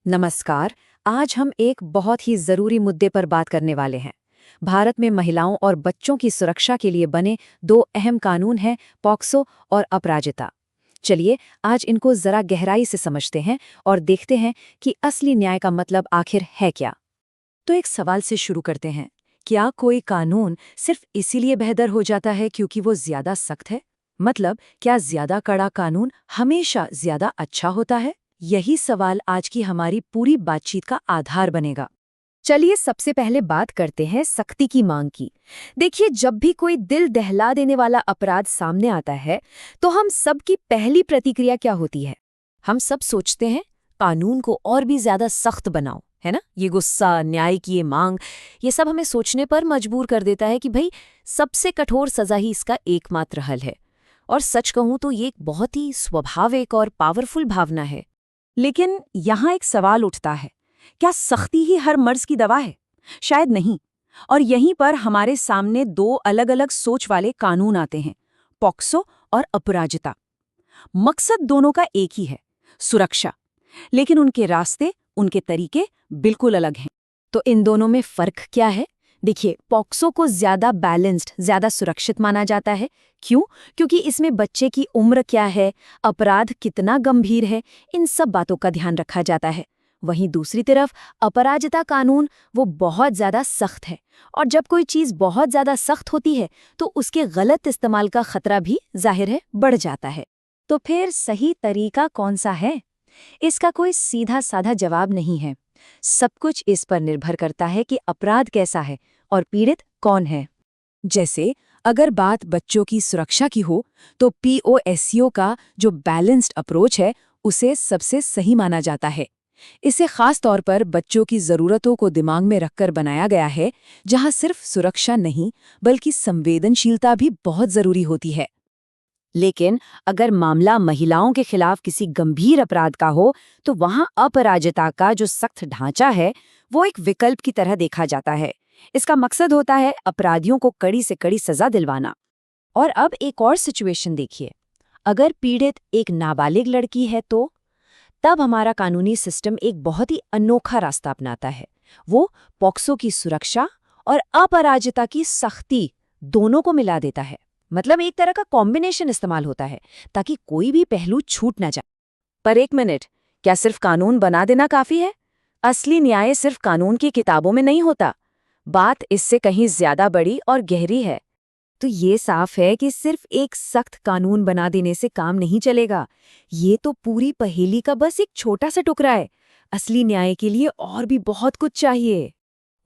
नमस्कार। आज हम एक बहुत ही जरूरी मुद्दे पर बात करने वाले हैं। भारत में महिलाओं और बच्चों की सुरक्षा के लिए बने दो अहम कानून हैं, पॉक्सो और अपराजिता। चलिए आज इनको जरा गहराई से समझते हैं और देखते हैं कि असली न्याय का मतलब आखिर है क्या। तो एक सवाल से शुरू करते हैं। क्या कोई कानून सिर्फ इसीलिए बेहतर हो जाता है क्योंकि वो ज्यादा सख्त है? मतलब क्या ज्यादा कड़ा कानून हमेशा ज्यादा अच्छा होता है? यही सवाल आज की हमारी पूरी बातचीत का आधार बनेगा। चलिए सबसे पहले बात करते हैं सख्ती की मांग की। देखिए, जब भी कोई दिल दहला देने वाला अपराध सामने आता है तो हम सबकी पहली प्रतिक्रिया क्या होती है? हम सब सोचते हैं कानून को और भी ज्यादा सख्त बनाओ, है ना? ये गुस्सा, न्याय की ये मांग, ये सब हमें सोचने पर मजबूर कर देता है कि भाई सबसे कठोर सजा ही इसका एकमात्र हल है। और सच कहूं तो ये एक बहुत ही स्वाभाविक और पावरफुल भावना है। लेकिन यहाँ एक सवाल उठता है, क्या सख्ती ही हर मर्ज की दवा है? शायद नहीं। और यहीं पर हमारे सामने दो अलग अलग सोच वाले कानून आते हैं, पॉक्सो और अपराजिता। मकसद दोनों का एक ही है, सुरक्षा। लेकिन उनके रास्ते, उनके तरीके बिल्कुल अलग हैं। तो इन दोनों में फर्क क्या है? देखिए, पॉक्सो को ज्यादा बैलेंस्ड, ज्यादा सुरक्षित माना जाता है। क्यों? क्योंकि इसमें बच्चे की उम्र क्या है, अपराध कितना गंभीर है, इन सब बातों का ध्यान रखा जाता है। वहीं दूसरी तरफ अपराजिता कानून वो बहुत ज्यादा सख्त है। और जब कोई चीज बहुत ज्यादा सख्त होती है तो उसके गलत इस्तेमाल का खतरा भी जाहिर है बढ़ जाता है। तो फिर सही तरीका कौन सा है? इसका कोई सीधा साधा जवाब नहीं है। सब कुछ इस पर निर्भर करता है कि अपराध कैसा है और पीड़ित कौन है। जैसे अगर बात बच्चों की सुरक्षा की हो तो पीओएसयू का जो बैलेंस्ड अप्रोच है उसे सबसे सही माना जाता है। इसे खास तौर पर बच्चों की ज़रूरतों को दिमाग में रखकर बनाया गया है, जहां सिर्फ सुरक्षा नहीं बल्कि संवेदनशीलता भी बहुत ज़रूरी होती है। लेकिन अगर मामला महिलाओं के खिलाफ किसी गंभीर अपराध का हो तो वहां अपराजिता का जो सख्त ढांचा है वो एक विकल्प की तरह देखा जाता है। इसका मकसद होता है अपराधियों को कड़ी से कड़ी सजा दिलवाना। और अब एक और सिचुएशन देखिए, अगर पीड़ित एक नाबालिग लड़की है तो तब हमारा कानूनी सिस्टम एक बहुत ही अनोखा रास्ता अपनाता है। वो पॉक्सो की सुरक्षा और अपराजिता की सख्ती दोनों को मिला देता है। मतलब एक तरह का कॉम्बिनेशन इस्तेमाल होता है ताकि कोई भी पहलू छूट ना जाए। पर एक मिनट, क्या सिर्फ कानून बना देना काफी है? असली न्याय सिर्फ कानून की किताबों में नहीं होता। बात इससे कहीं ज्यादा बड़ी और गहरी है। तो ये साफ है कि सिर्फ एक सख्त कानून बना देने से काम नहीं चलेगा। ये तो पूरी पहेली का बस एक छोटा सा टुकड़ा है। असली न्याय के लिए और भी बहुत कुछ चाहिए।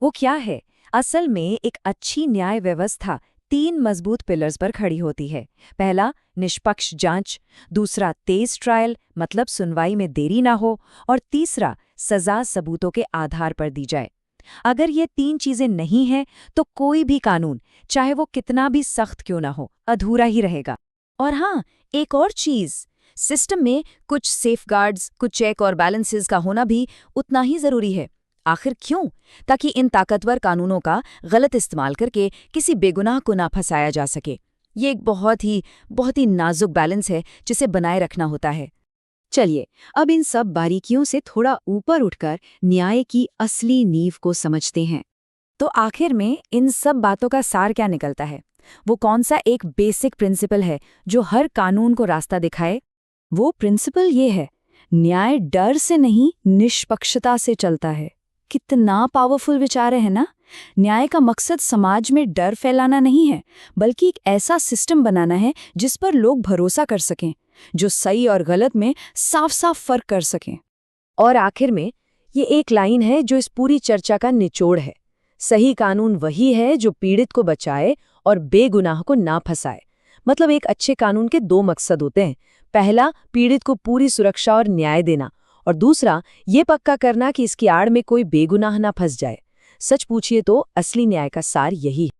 वो क्या है? असल में एक अच्छी न्याय व्यवस्था 3 मजबूत पिलर्स पर खड़ी होती है। पहला, निष्पक्ष जांच। दूसरा, तेज ट्रायल, मतलब सुनवाई में देरी ना हो। और तीसरा, सजा सबूतों के आधार पर दी जाए। अगर ये 3 चीजें नहीं हैं तो कोई भी कानून, चाहे वो कितना भी सख्त क्यों ना हो, अधूरा ही रहेगा। और हाँ, एक और चीज, सिस्टम में कुछ सेफगार्ड्स, कुछ चेक और बैलेंसेस का होना भी उतना ही जरूरी है। आखिर क्यों? ताकि इन ताकतवर कानूनों का गलत इस्तेमाल करके किसी बेगुनाह को ना फंसाया जा सके। ये एक बहुत ही नाजुक बैलेंस है जिसे बनाए रखना होता है। चलिए अब इन सब बारीकियों से थोड़ा ऊपर उठकर न्याय की असली नींव को समझते हैं। तो आखिर में इन सब बातों का सार क्या निकलता है? वो कौन सा एक बेसिक प्रिंसिपल है जो हर कानून को रास्ता दिखाए? वो प्रिंसिपल ये है, न्याय डर से नहीं निष्पक्षता से चलता है। कितना पावरफुल विचार है ना? न्याय का मकसद समाज में डर फैलाना नहीं है, बल्कि एक ऐसा सिस्टम बनाना है जिस पर लोग भरोसा कर सकें, जो सही और गलत में साफ साफ फर्क कर सकें। और आखिर में ये एक लाइन है जो इस पूरी चर्चा का निचोड़ है, सही कानून वही है जो पीड़ित को बचाए और बेगुनाह को ना फंसाए। मतलब एक अच्छे कानून के 2 मकसद होते हैं। पहला, पीड़ित को पूरी सुरक्षा और न्याय देना, और दूसरा, ये पक्का करना कि इसकी आड़ में कोई बेगुनाह ना फंस जाए। सच पूछिए तो असली न्याय का सार यही है।